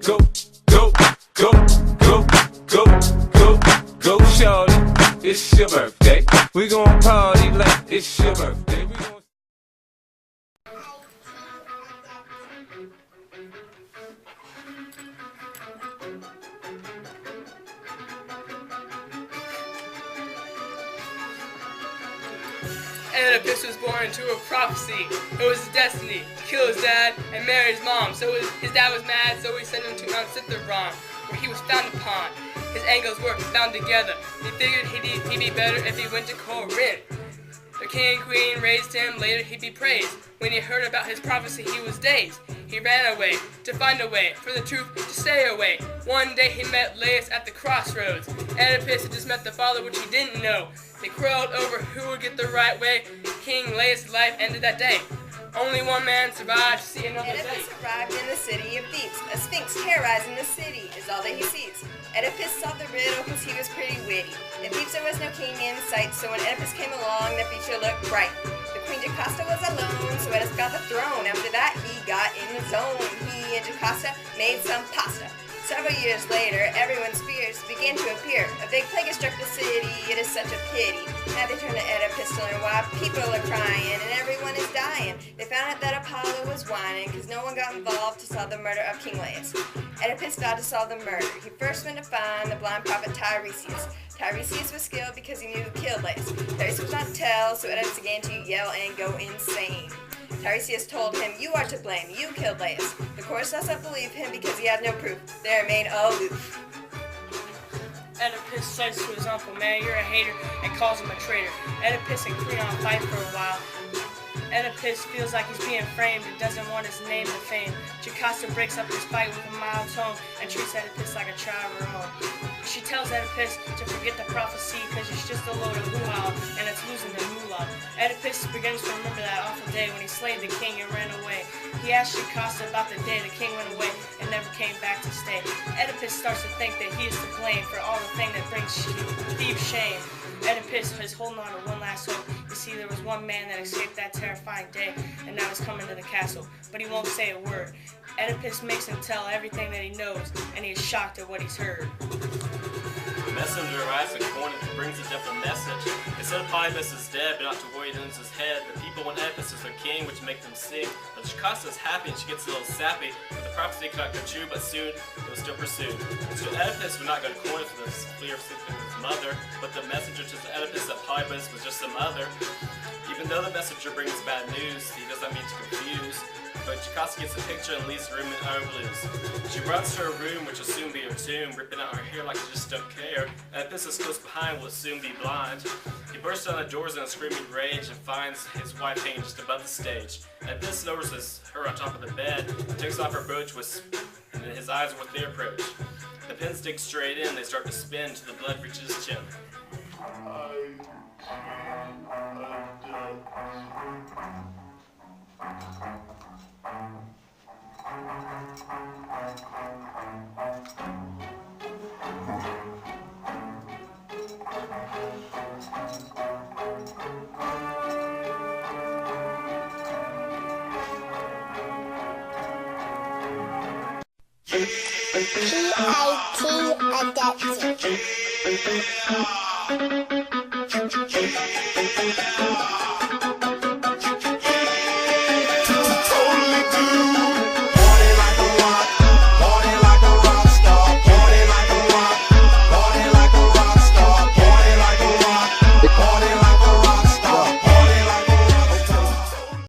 Go, go, go, go, go, go, go, shorty. It's your birthday. We gon' party like it's your birthday. We gon' Oedipus was born into a prophecy. It was his destiny to kill his dad and marry his mom. So his dad was mad, so he sent him to Mount Citharon, where he was found upon. His angles were bound together. He figured he'd be better if he went to Corinth. The king and queen raised him, later he'd be praised. When he heard about his prophecy, he was dazed. He ran away to find a way for the truth to stay away. One day he met Laius at the crossroads. Oedipus had just met the father, which he didn't know. They quarreled over who would get the right way. King Laius' life ended that day. Only one man survived to see another day. Oedipus arrived in the city of Thebes. A sphinx terrorizing the city is all that he sees. Oedipus solved the riddle because he was pretty witty. In Thebes there was no king in sight, so when Oedipus came along, the future looked bright. The Queen Jocasta was alone, so Oedipus got the throne. After that, he got in his zone. He and Jocasta made some pasta. Several years later, everyone's fears began to appear. A big plague has struck the city, it is such a pity. Now they turn to Oedipus to learn why people are crying and everyone is dying. They found out that Apollo was whining because no one got involved to solve the murder of King Laius. Oedipus vowed to solve the murder. He first went to find the blind prophet Tiresias. Tiresias was skilled because he knew who killed Laius. Tiresias was not tell, so Oedipus began to yell and go insane. Tiresias told him, "You are to blame. You killed Laius." The chorus does not believe him because he has no proof. They remain aloof. Oedipus says to his uncle, "Man, you're a hater," and calls him a traitor. Oedipus and Creon fight for a while. Oedipus feels like he's being framed and doesn't want his name to fame. Jocasta breaks up this fight with a mild tone and treats Oedipus like a child of her own. She tells Oedipus to forget the prophecy because it's just a load of hoo-ha and it's losing the moolah. Oedipus begins to remember that awful day when he slayed the king and ran away. He asked Jocasta about the day the king went away and never came back to stay. Oedipus starts to think that he is to blame for all the thing that brings Thebes shame. Oedipus is holding on to one last hope. You see, there was one man that escaped that terrifying day, and now he's coming to the castle, but he won't say a word. Oedipus makes him tell everything that he knows, and he is shocked at what he's heard. The messenger arrives in Corinth and brings a different message. They said Oedipus is dead, but not to worry, it owns his head. The people want Oedipus as their king, which make them sing. But Jocasta is happy and she gets a little sappy, but the prophecy could not come true, but soon it was still pursued. So Oedipus would not go to Corinth for the fear of sleeping with his mother, but the messenger tells Oedipus that Oedipus was just some other. Even though the messenger brings bad news, he does not mean to confuse. But Jocasta gets the picture and leaves the room in utter blues. She runs to her room, which will soon be her tomb, ripping out her hair like she just don't care. Oedipus is close behind, will soon be blind. He bursts down the doors in a screaming rage and finds his wife hanging just above the stage. Oedipus notices her on top of the bed, takes off her brooch, and his eyes are what they approach. The pins dig straight in, they start to spin till the blood reaches his chin. Adapted.